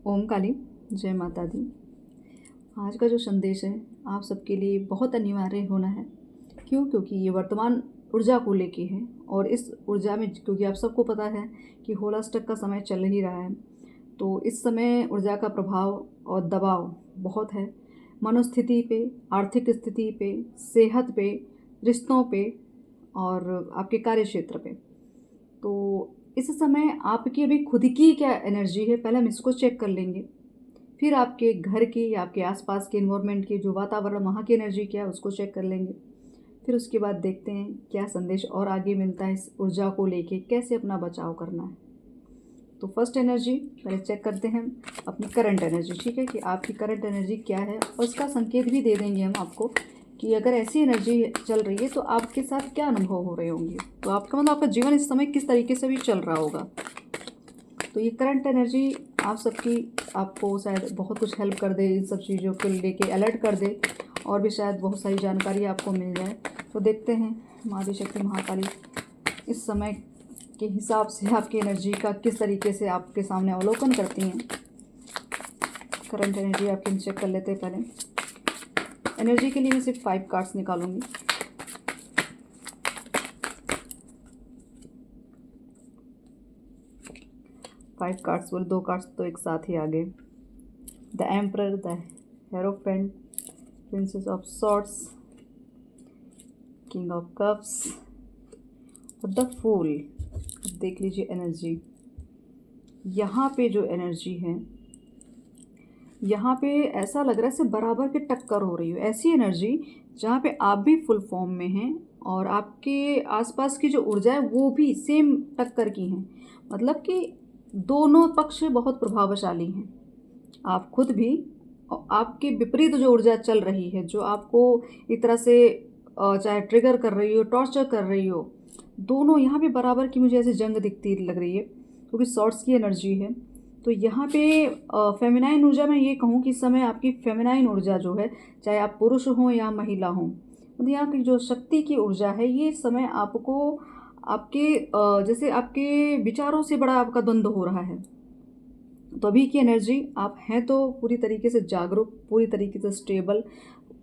ओम काली, जय माता दी। आज का जो संदेश है आप सबके लिए बहुत अनिवार्य होना है। क्यों? क्योंकि ये वर्तमान ऊर्जा को लेके है और इस ऊर्जा में क्योंकि आप सबको पता है कि होलाष्टक का समय चल ही रहा है, तो इस समय ऊर्जा का प्रभाव और दबाव बहुत है मनोस्थिति पे, आर्थिक स्थिति पे, सेहत पे, रिश्तों पे और आपके कार्य क्षेत्र पे। तो इस समय आपकी अभी खुद की क्या एनर्जी है, पहले हम इसको चेक कर लेंगे। फिर आपके घर की या आपके आसपास के इन्वायरमेंट की जो वातावरण वहाँ की एनर्जी क्या है उसको चेक कर लेंगे। फिर उसके बाद देखते हैं क्या संदेश और आगे मिलता है इस ऊर्जा को लेके, कैसे अपना बचाव करना है। तो फर्स्ट एनर्जी पहले चेक करते हैं अपनी करंट एनर्जी, ठीक है, कि आपकी करंट एनर्जी क्या है और उसका संकेत भी दे देंगे हम आपको कि अगर ऐसी एनर्जी चल रही है तो आपके साथ क्या अनुभव हो रहे होंगे। तो आपका मतलब आपका जीवन इस समय किस तरीके से भी चल रहा होगा। तो ये करंट एनर्जी आप सबकी आपको शायद बहुत कुछ हेल्प कर दे, इन सब चीज़ों को लेके अलर्ट कर दे और भी शायद बहुत सारी जानकारी आपको मिल जाए। तो देखते हैं माता शक्ति महाकाली इस समय के हिसाब से आपकी एनर्जी का किस तरीके से आपके सामने अवलोकन करती हैं। करंट एनर्जी आपकी चेक कर लेते हैं। पहले एनर्जी के लिए मैं सिर्फ 5 कार्ड्स निकालूंगी। फाइव कार्ड्स बोल, 2 कार्ड्स तो एक साथ ही आ गए। The emperor, the hierophant, princess of swords, king of cups और द फूल। अब देख लीजिए एनर्जी, यहाँ पे जो एनर्जी है यहाँ पे ऐसा लग रहा है जैसे बराबर के टक्कर हो रही हो, ऐसी एनर्जी जहाँ पे आप भी फुल फॉर्म में हैं और आपके आसपास की जो ऊर्जा है वो भी सेम टक्कर की हैं। मतलब कि दोनों पक्ष बहुत प्रभावशाली हैं, आप खुद भी और आपके विपरीत जो ऊर्जा चल रही है जो आपको एक तरह से चाहे ट्रिगर कर रही हो, टॉर्चर कर रही हो, दोनों यहाँ पे बराबर की मुझे ऐसे जंग दिखती लग रही है क्योंकि शॉर्ट्स की एनर्जी है। तो यहाँ पे फेमिनाइन ऊर्जा में ये कहूँ कि इस समय आपकी फेमिनाइन ऊर्जा जो है, चाहे आप पुरुष हों या महिला हों, मतलब यहाँ की जो शक्ति की ऊर्जा है ये इस समय आपको आपके जैसे आपके विचारों से बड़ा आपका द्वंद्व हो रहा है। तो अभी की एनर्जी आप हैं तो पूरी तरीके से जागरूक, पूरी तरीके से स्टेबल,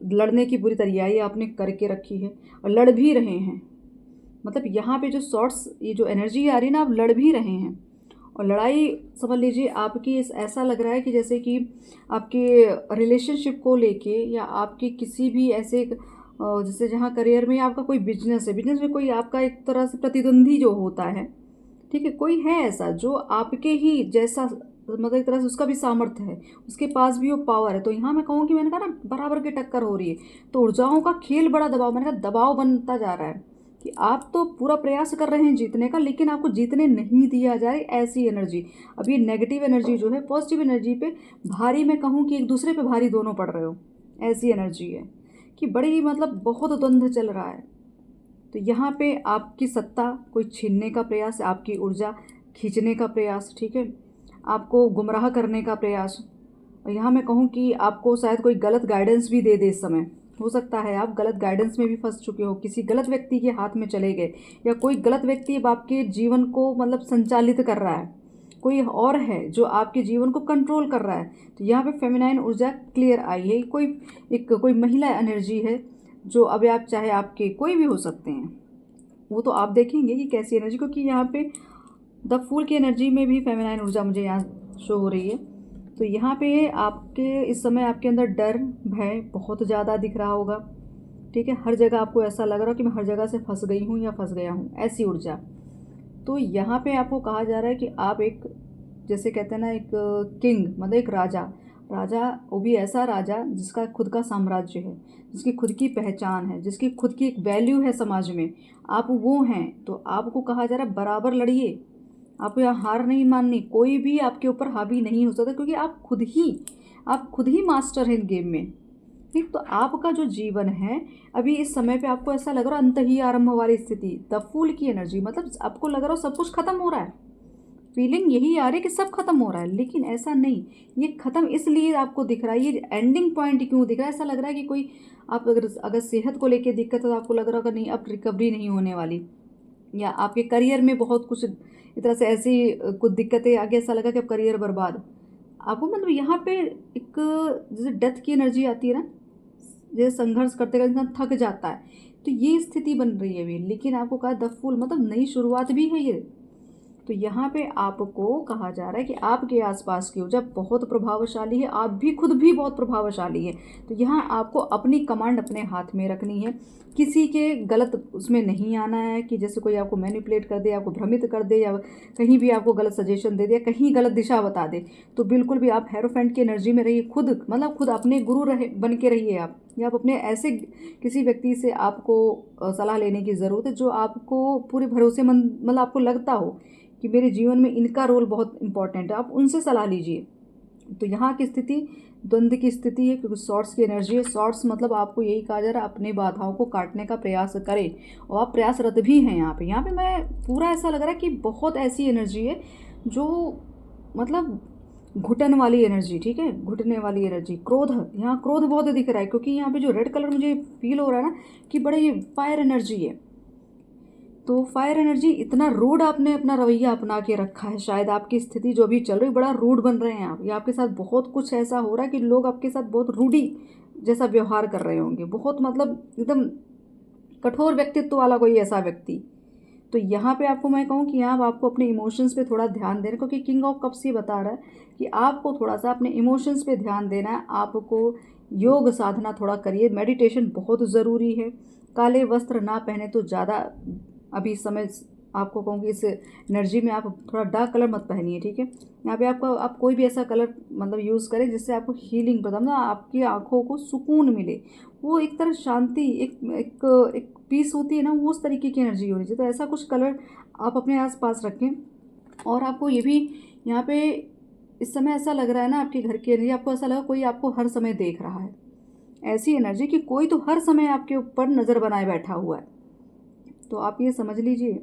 लड़ने की पूरी तैयारी आपने करके रखी है और लड़ भी रहे हैं। मतलब यहाँ पे जो शॉर्ट्स ये जो एनर्जी आ रही है ना, आप लड़ भी रहे हैं और लड़ाई समझ लीजिए आपकी ऐसा लग रहा है कि जैसे कि आपके रिलेशनशिप को लेके या आपके किसी भी ऐसे जैसे जहाँ करियर में आपका कोई बिजनेस है, बिजनेस में कोई आपका एक तरह से प्रतिद्वंदी जो होता है, ठीक है, कोई है ऐसा जो आपके ही जैसा, मतलब एक तरह से उसका भी सामर्थ्य है, उसके पास भी वो पावर है। तो यहाँ मैं कहूँ कि मैंने कहा ना बराबर की टक्कर हो रही है, तो ऊर्जाओं का खेल बड़ा दबाव, मैंने कहा दबाव बनता जा रहा है कि आप तो पूरा प्रयास कर रहे हैं जीतने का लेकिन आपको जीतने नहीं दिया जा रही ऐसी एनर्जी। अभी नेगेटिव एनर्जी जो है पॉजिटिव एनर्जी पे भारी, मैं कहूँ कि एक दूसरे पे भारी दोनों पड़ रहे हो, ऐसी एनर्जी है कि बड़ी मतलब बहुत द्वंद्व चल रहा है। तो यहाँ पे आपकी सत्ता कोई छीनने का प्रयास, आपकी ऊर्जा खींचने का प्रयास, ठीक है, आपको गुमराह करने का प्रयास। और यहाँ मैं कहूँ कि आपको शायद कोई गलत गाइडेंस भी दे दे। इस समय हो सकता है आप गलत गाइडेंस में भी फंस चुके हो, किसी गलत व्यक्ति के हाथ में चले गए या कोई गलत व्यक्ति अब आपके जीवन को मतलब संचालित कर रहा है, कोई और है जो आपके जीवन को कंट्रोल कर रहा है। तो यहाँ पे फेमिनाइन ऊर्जा क्लियर आई है। कोई महिला एनर्जी है जो अब आप चाहे आपके कोई भी हो सकते हैं, वो तो आप देखेंगे कि कैसी एनर्जी, क्योंकि यहाँ पे द फूल की एनर्जी में भी फेमिनाइन ऊर्जा मुझे यहाँ शो हो रही है। तो यहाँ पे आपके इस समय आपके अंदर डर भय बहुत ज़्यादा दिख रहा होगा, ठीक है, हर जगह आपको ऐसा लग रहा हो कि मैं हर जगह से फंस गई हूँ या फंस गया हूँ, ऐसी ऊर्जा। तो यहाँ पे आपको कहा जा रहा है कि आप एक, जैसे कहते हैं ना, एक किंग मतलब एक राजा, वो भी ऐसा राजा जिसका खुद का साम्राज्य है, जिसकी खुद की पहचान है, जिसकी खुद की एक वैल्यू है समाज में, आप वो हैं। तो आपको कहा जा रहा है बराबर लड़िए, आपको यहाँ हार नहीं माननी, कोई भी आपके ऊपर हावी नहीं हो सकता क्योंकि आप खुद ही मास्टर हैं इन गेम में, ठीक। तो आपका जो जीवन है अभी इस समय पे आपको ऐसा लग रहा है अंत ही आरंभ वाली स्थिति, द फूल की एनर्जी, मतलब आपको लग रहा हो सब कुछ खत्म हो रहा है, फीलिंग यही आ रही है कि सब खत्म हो रहा है, लेकिन ऐसा नहीं। ये खत्म इसलिए आपको दिख रहा है, ये एंडिंग पॉइंट क्यों दिख रहा है, ऐसा लग रहा है कि कोई आप अगर सेहत को लेके दिक्कत है तो आपको लग रहा होगा नहीं अब रिकवरी नहीं होने वाली, या आपके करियर में बहुत कुछ इस तरह से ऐसी कुछ दिक्कतें आगे, ऐसा लगा कि अब करियर बर्बाद। आपको मतलब यहाँ पे एक जैसे डेथ की एनर्जी आती है ना, जैसे संघर्ष करते करते इंसान थक जाता है, तो ये स्थिति बन रही है अभी। लेकिन आपको कहा द फूल मतलब नई शुरुआत भी है ये। तो यहाँ पे आपको कहा जा रहा है कि आपके आसपास की ऊर्जा बहुत प्रभावशाली है, आप भी खुद भी बहुत प्रभावशाली है। तो यहाँ आपको अपनी कमांड अपने हाथ में रखनी है, किसी के गलत उसमें नहीं आना है कि जैसे कोई आपको मैनिपुलेट कर दे, आपको भ्रमित कर दे, या कहीं भी आपको गलत सजेशन दे दे, कहीं गलत दिशा बता दे। तो बिल्कुल भी आप हेरोफेंट की एनर्जी में रहिए, खुद मतलब खुद अपने गुरु रहे बन के रहिए आप, या आप अपने ऐसे किसी व्यक्ति से आपको सलाह लेने की ज़रूरत है जो आपको पूरे भरोसेमंद, मतलब आपको लगता हो कि मेरे जीवन में इनका रोल बहुत इंपॉर्टेंट है, आप उनसे सलाह लीजिए। तो यहाँ की स्थिति द्वंद्व की स्थिति है, क्योंकि शॉर्ट्स की एनर्जी है। शॉर्ट्स मतलब आपको यही कहा जा रहा है अपनी बाधाओं को काटने का प्रयास करें, और आप प्रयासरत भी हैं यहाँ पे। यहाँ पे मैं पूरा ऐसा लग रहा है कि बहुत ऐसी एनर्जी है जो मतलब घुटन वाली एनर्जी, ठीक है, घुटने वाली एनर्जी। क्रोध, यहाँ क्रोध बहुत दिख रहा है, क्योंकि यहाँ पे जो रेड कलर मुझे फील हो रहा है ना कि बड़ा ये फायर एनर्जी है। तो फायर एनर्जी, इतना रूड आपने अपना रवैया अपना के रखा है, शायद आपकी स्थिति जो अभी चल रही बड़ा रूड बन रहे हैं आप, या आपके साथ बहुत कुछ ऐसा हो रहा है कि लोग आपके साथ बहुत रूडी जैसा व्यवहार कर रहे होंगे, बहुत मतलब एकदम कठोर व्यक्तित्व वाला कोई ऐसा व्यक्ति। तो यहाँ पे आपको मैं कहूँ कि यहाँ आपको अपने इमोशंस पे थोड़ा ध्यान देना, क्योंकि किंग ऑफ कप्स ये बता रहा है कि आपको थोड़ा सा अपने इमोशंस पे ध्यान देना है। आपको योग साधना थोड़ा करिए, मेडिटेशन बहुत ज़रूरी है। काले वस्त्र ना पहने तो ज़्यादा अभी समय आपको कहूँगी इस एनर्जी में आप थोड़ा डार्क कलर मत पहनिए, ठीक है। यहाँ पे आपको आप कोई भी ऐसा कलर मतलब यूज़ करें जिससे आपको हीलिंग प्रदान, ना आपकी आँखों को सुकून मिले, वो एक तरह शांति, एक एक एक पीस होती है ना, वो उस तरीके की एनर्जी होनी चाहिए। तो ऐसा कुछ कलर आप अपने आसपास रखें। और आपको ये भी यहाँ पे इस समय ऐसा लग रहा है ना, आपके घर की एनर्जी, आपको ऐसा लगा कोई आपको हर समय देख रहा है, ऐसी एनर्जी कि कोई तो हर समय आपके ऊपर नज़र बनाए बैठा हुआ है। तो आप ये समझ लीजिए,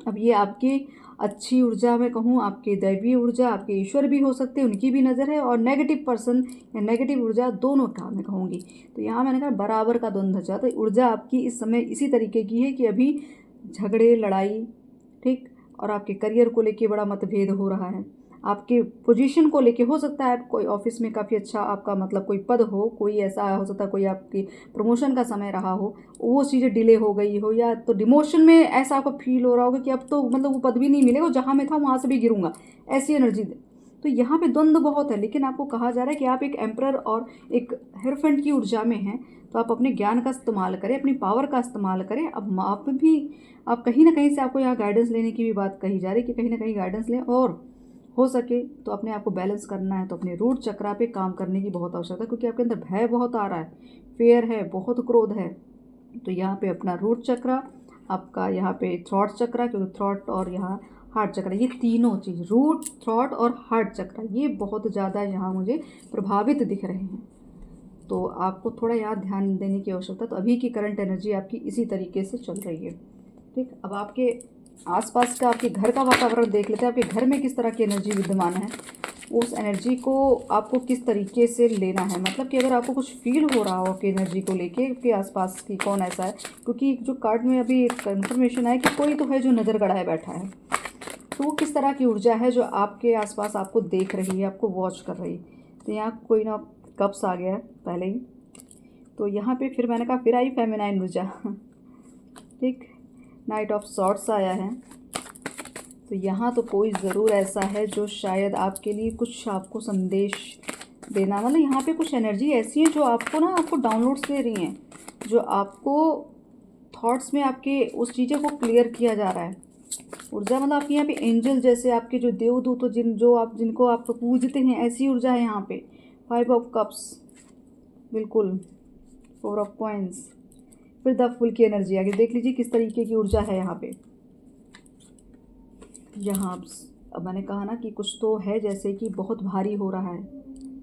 अब ये आपकी अच्छी ऊर्जा में कहूँ, आपकी दैवीय ऊर्जा, आपके ईश्वर भी हो सकते हैं, उनकी भी नज़र है, और नेगेटिव पर्सन या नेगेटिव ऊर्जा, दोनों का मैं कहूँगी। तो यहाँ मैंने कहा बराबर का द्वंद्व चला। तो ऊर्जा आपकी इस समय इसी तरीके की है कि अभी झगड़े, लड़ाई, ठीक, और आपके करियर को लेके बड़ा मतभेद हो रहा है, आपके पोजीशन को लेके हो सकता है। कोई ऑफिस में काफ़ी अच्छा आपका मतलब कोई पद हो, कोई ऐसा हो सकता है कोई आपकी प्रमोशन का समय रहा हो, वो चीज़ें डिले हो गई हो, या तो डिमोशन में ऐसा आपको फील हो रहा होगा कि अब तो मतलब वो पद भी नहीं मिलेगा, जहाँ मैं था वहाँ से भी गिरूंगा, ऐसी एनर्जी। तो यहाँ पे द्वंद्व बहुत है, लेकिन आपको कहा जा रहा है कि आप एक एम्परर और एक हेरोफेंट की ऊर्जा में हैं। तो आप अपने ज्ञान का इस्तेमाल करें, अपनी पावर का इस्तेमाल करें। अब आप भी, आप कहीं ना कहीं से आपको यहाँ गाइडेंस लेने की भी बात कही जा रही है कि कहीं ना कहीं गाइडेंस लें, और हो सके तो अपने आप को बैलेंस करना है। तो अपने रूट चक्रा पे काम करने की बहुत आवश्यकता है, क्योंकि आपके अंदर भय बहुत आ रहा है, फेयर है, बहुत क्रोध है। तो यहाँ पे अपना रूट चक्रा, आपका यहाँ पे थ्रॉट चक्रा, क्योंकि थ्रॉट और यहाँ हार्ट चक्र, ये तीनों चीज़, रूट, थ्रॉट और हार्ट चक्र, ये बहुत ज़्यादा यहाँ मुझे प्रभावित दिख रहे हैं। तो आपको थोड़ा यहाँ ध्यान देने की आवश्यकता। तो अभी की करंट एनर्जी आपकी इसी तरीके से चल रही है, ठीक। अब आपके आसपास का, आपके घर का वातावरण देख लेते हैं, आपके घर में किस तरह की एनर्जी विद्यमान है, उस एनर्जी को आपको किस तरीके से लेना है। मतलब कि अगर आपको कुछ फील हो रहा हो कि एनर्जी को लेके कि आसपास की कौन ऐसा है, क्योंकि जो कार्ड में अभी एक कंफर्मेशन है कि कोई तो है जो नज़र गड़ाए बैठा है, तो वो किस तरह की ऊर्जा है जो आपके आसपास आपको देख रही है, आपको वॉच कर रही है। तो यहाँ कोई ना कप्स आ गया है पहले ही। तो यहाँ पे फिर मैंने कहा फिर आई फेमिनाइन ऊर्जा, ठीक, नाइट ऑफ सॉर्ट्स आया है। तो यहाँ तो कोई ज़रूर ऐसा है जो शायद आपके लिए कुछ आपको संदेश देना, मतलब यहाँ पे कुछ एनर्जी ऐसी है जो आपको ना, आपको डाउनलोड्स दे रही हैं, जो आपको थॉट्स में आपके उस चीज़ों को क्लियर किया जा रहा है। ऊर्जा मतलब आपके यहाँ पे एंजल जैसे, आपके जो देवदूत, जिनको आप पूजते हैं, ऐसी ऊर्जा है यहाँ पे। 5 ऑफ कप्स, बिल्कुल, 4 ऑफ कॉइन्स, फिर द फुल की एनर्जी आगे देख लीजिए किस तरीके की ऊर्जा है यहाँ पे। यहाँ अब मैंने कहा ना कि कुछ तो है जैसे कि बहुत भारी हो रहा है।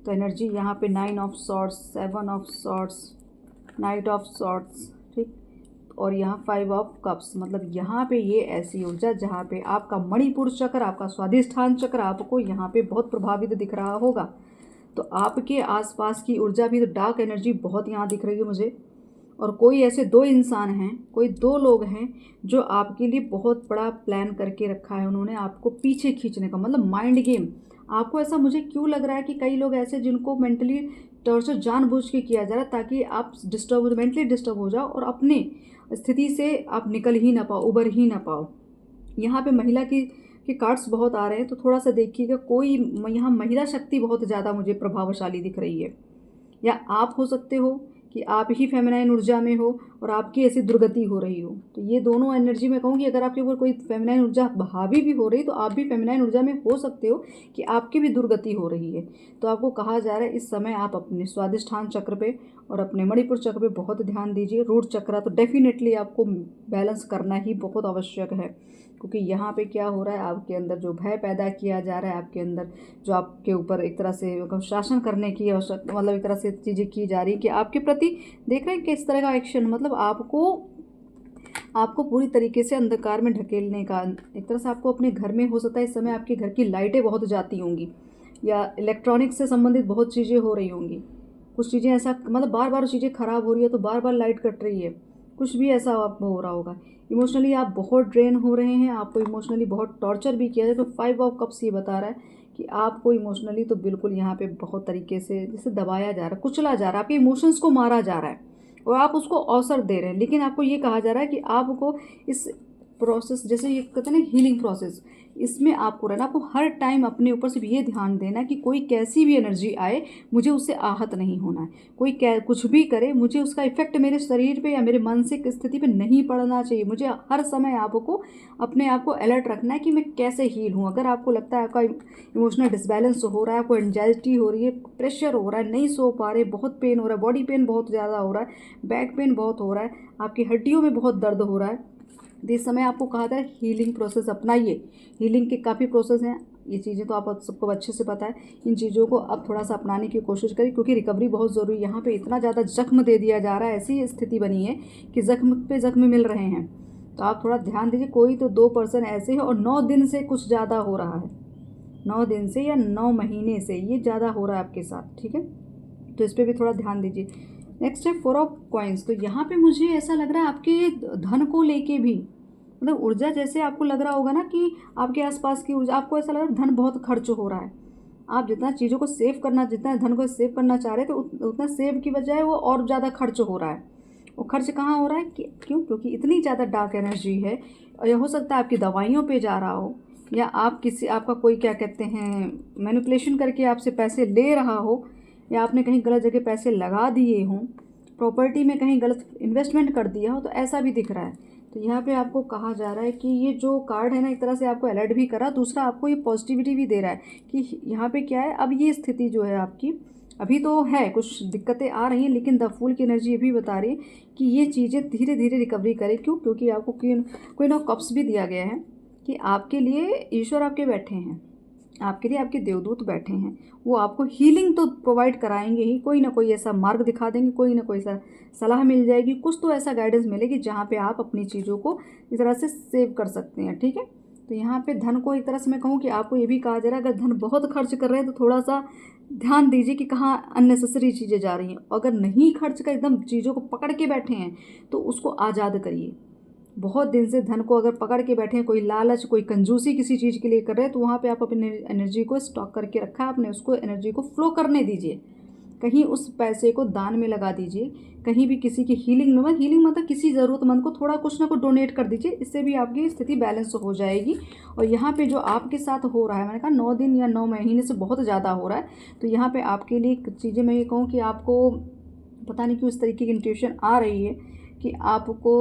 तो एनर्जी यहाँ पे 9 of sorts, 7 of sorts, night of sorts, ठीक, और यहाँ 5 ऑफ कप्स। मतलब यहाँ पे ये ऐसी ऊर्जा जहाँ पे आपका मणिपुर चक्र, आपका स्वादिष्ठान चक्र आपको यहाँ पे बहुत प्रभावित दिख रहा होगा। तो आपके आसपास की ऊर्जा भी, तो डार्क एनर्जी बहुत यहाँ दिख रही है मुझे। और कोई ऐसे 2 इंसान हैं, कोई 2 लोग हैं जो आपके लिए बहुत बड़ा प्लान करके रखा है उन्होंने, आपको पीछे खींचने का, मतलब माइंड गेम, आपको ऐसा मुझे क्यों लग रहा है कि कई लोग ऐसे जिनको मेंटली टॉर्चर जानबूझ के किया जा रहा है ताकि आप मेंटली डिस्टर्ब हो जाओ और अपने स्थिति से आप निकल ही ना पाओ, उबर ही ना पाओ। यहाँ पे महिला की के कार्ड्स बहुत आ रहे हैं, तो थोड़ा सा देखिएगा, कोई यहाँ महिला शक्ति बहुत ज़्यादा मुझे प्रभावशाली दिख रही है। या आप हो सकते हो कि आप ही फेमिनाइन ऊर्जा में हो और आपकी ऐसी दुर्गति हो रही हो। तो ये दोनों एनर्जी मैं कहूँगी, अगर आपके ऊपर कोई फेमिनाइन ऊर्जा हावी भी हो रही तो आप भी फेमिनाइन ऊर्जा में हो सकते हो कि आपकी भी दुर्गति हो रही है। तो आपको कहा जा रहा है इस समय आप अपने स्वादिष्ठान चक्र पे और अपने मणिपुर चक्र पे बहुत ध्यान दीजिए। रूट चक्र तो डेफिनेटली आपको बैलेंस करना ही बहुत आवश्यक है, क्योंकि यहाँ पे क्या हो रहा है, आपके अंदर जो भय पैदा किया जा रहा है, आपके अंदर जो आपके ऊपर एक तरह से शासन करने की मतलब एक तरह से चीज़ें की जा रही है कि आपके प्रति देख रहे हैं किस तरह का एक्शन, मतलब आपको पूरी तरीके से अंधकार में ढकेलने का। एक तरह से आपको अपने घर में हो सकता है इस समय आपके घर की लाइटें बहुत जाती होंगी या इलेक्ट्रॉनिक्स से संबंधित बहुत चीज़ें हो रही होंगी। कुछ चीज़ें ऐसा मतलब बार बार चीज़ें ख़राब हो रही है तो बार बार लाइट कट रही है, कुछ भी ऐसा आपको हो रहा होगा। इमोशनली आप बहुत ड्रेन हो रहे हैं, आपको इमोशनली बहुत टॉर्चर भी किया जाए। तो 5 ऑफ कप्स ये बता रहा है कि आपको इमोशनली तो बिल्कुल यहाँ पे बहुत तरीके से जैसे दबाया जा रहा है, कुचला जा रहा है, आपके इमोशंस को मारा जा रहा है और आप उसको अवसर दे रहे हैं। लेकिन आपको ये कहा जा रहा है कि आपको इस प्रोसेस, जैसे ये कहते हैं ना हीलिंग प्रोसेस, इसमें आपको रहना, आपको हर टाइम अपने ऊपर सिर्फ ये ध्यान देना कि कोई कैसी भी एनर्जी आए मुझे उससे आहत नहीं होना है। कोई कुछ भी करे मुझे उसका इफेक्ट मेरे शरीर पे या मेरे मानसिक स्थिति पे नहीं पड़ना चाहिए। मुझे हर समय आपको अपने आप को अलर्ट रखना है कि मैं कैसे हील हूँ। अगर आपको लगता है आपका इमोशनल डिसबैलेंस हो रहा है, आपको एंजाइटी हो रही है, प्रेशर हो रहा है, नहीं सो पा रहे, बहुत पेन हो रहा है, बॉडी पेन बहुत ज़्यादा हो रहा है, बैक पेन बहुत हो रहा है, आपकी हड्डियों में बहुत दर्द हो रहा है, तो इस समय आपको कहा था हीलिंग प्रोसेस अपनाइए। हीलिंग के काफ़ी प्रोसेस हैं, ये चीज़ें तो आप सबको अच्छे से पता है। इन चीज़ों को अब थोड़ा सा अपनाने की कोशिश करें, क्योंकि रिकवरी बहुत ज़रूरी है। यहाँ पे इतना ज़्यादा जख्म दे दिया जा रहा है, ऐसी स्थिति बनी है कि जख्म पे जख्म मिल रहे हैं। तो आप थोड़ा ध्यान दीजिए। कोई तो 2% ऐसे हैं और 9 दिन से कुछ ज़्यादा हो रहा है, 9 दिन से या 9 महीने से ये ज़्यादा हो रहा है आपके साथ, ठीक है। तो इस पर भी थोड़ा ध्यान दीजिए। नेक्स्ट है 4 ऑफ कॉइन्स। तो यहाँ पे मुझे ऐसा लग रहा है आपके धन को लेके भी, मतलब ऊर्जा, जैसे आपको लग रहा होगा ना कि आपके आसपास की ऊर्जा, आपको ऐसा लग रहा है धन बहुत खर्च हो रहा है। आप जितना चीज़ों को सेव करना, जितना धन को सेव करना चाह रहे थे उतना सेव की बजाय वो और ज़्यादा खर्च हो रहा है। वो खर्च कहाँ हो रहा है क्यों? क्योंकि इतनी ज़्यादा डार्क एनर्जी है। और यह हो सकता है आपकी दवाइयों पे जा रहा हो, या आपका कोई क्या कहते हैं मैनिपुलेशन करके आपसे पैसे ले रहा हो, या आपने कहीं गलत जगह पैसे लगा दिए हों, प्रॉपर्टी में कहीं गलत इन्वेस्टमेंट कर दिया हो, तो ऐसा भी दिख रहा है। तो यहाँ पे आपको कहा जा रहा है कि ये जो कार्ड है ना, एक तरह से आपको अलर्ट भी करा, दूसरा आपको ये पॉजिटिविटी भी दे रहा है कि यहाँ पे क्या है, अब ये स्थिति जो है आपकी, अभी तो है कुछ दिक्कतें आ रही हैं, लेकिन द फूल की एनर्जी ये भी बता रही है कि ये चीज़ें धीरे धीरे रिकवरी करें। क्यों? क्योंकि आपको क्वीन ऑफ कप्स भी दिया गया है कि आपके लिए ईश्वर आपके बैठे हैं, आपके लिए आपके देवदूत बैठे हैं। वो आपको हीलिंग तो प्रोवाइड कराएंगे ही, कोई ना कोई ऐसा मार्ग दिखा देंगे, कोई ना कोई ऐसा सलाह मिल जाएगी, कुछ तो ऐसा गाइडेंस मिलेगी जहाँ पे आप अपनी चीज़ों को इस तरह से सेव कर सकते हैं, ठीक है। तो यहाँ पे धन को एक तरह से मैं कहूँ कि आपको ये भी कहा जा रहा है, अगर धन बहुत खर्च कर रहे हैं तो थोड़ा सा ध्यान दीजिए कि कहाँ अननेसेसरी चीज़ें जा रही हैं। अगर नहीं खर्च कर एकदम चीज़ों को पकड़ के बैठे हैं तो उसको आज़ाद करिए। बहुत दिन से धन को अगर पकड़ के बैठे हैं, कोई लालच, कोई कंजूसी किसी चीज़ के लिए कर रहे हैं, तो वहाँ पे आप अपनी एनर्जी को स्टॉक करके रखा है आपने, उसको एनर्जी को फ्लो करने दीजिए। कहीं उस पैसे को दान में लगा दीजिए, कहीं भी किसी की हीलिंग मतलब किसी ज़रूरतमंद को थोड़ा कुछ ना कुछ डोनेट कर दीजिए। इससे भी आपकी स्थिति बैलेंस हो जाएगी। और यहाँ पे जो आपके साथ हो रहा है, मैंने कहा 9 दिन या 9 महीने से बहुत ज़्यादा हो रहा है, तो यहाँ पे आपके लिए चीज़ें मैं ये कहूँ कि आपको पता नहीं क्यों इस तरीके की इंट्यूशन आ रही है कि आपको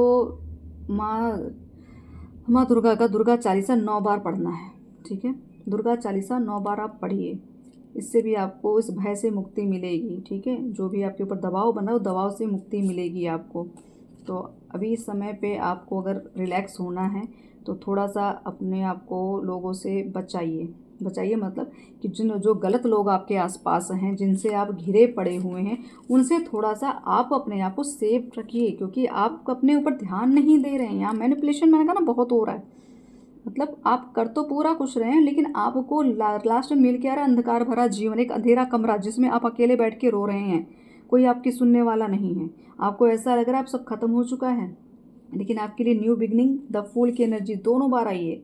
माँ दुर्गा का दुर्गा चालीसा 9 बार पढ़ना है, ठीक है। दुर्गा चालीसा 9 बार आप पढ़िए, इससे भी आपको इस भय से मुक्ति मिलेगी, ठीक है। जो भी आपके ऊपर दबाव बना हो, दबाव से मुक्ति मिलेगी आपको। तो अभी इस समय पे आपको अगर रिलैक्स होना है तो थोड़ा सा अपने आप को लोगों से बचाइए मतलब कि जो गलत लोग आपके आसपास हैं, जिनसे आप घिरे पड़े हुए हैं, उनसे थोड़ा सा आप अपने आप को सेफ रखिए, क्योंकि आप अपने ऊपर ध्यान नहीं दे रहे हैं। यहाँ मैनिपुलेशन मैंने कहा ना बहुत हो रहा है, मतलब आप कर तो पूरा कुछ रहे हैं, लेकिन आपको लास्ट में मिल के आ रहा है अंधकार भरा जीवन, एक अंधेरा कमरा जिसमें आप अकेले बैठ के रो रहे हैं, कोई आपकी सुनने वाला नहीं है। आपको ऐसा लग रहा है आप सब खत्म हो चुका है, लेकिन आपके लिए न्यू बिगनिंग, द फूल की एनर्जी दोनों बार आई है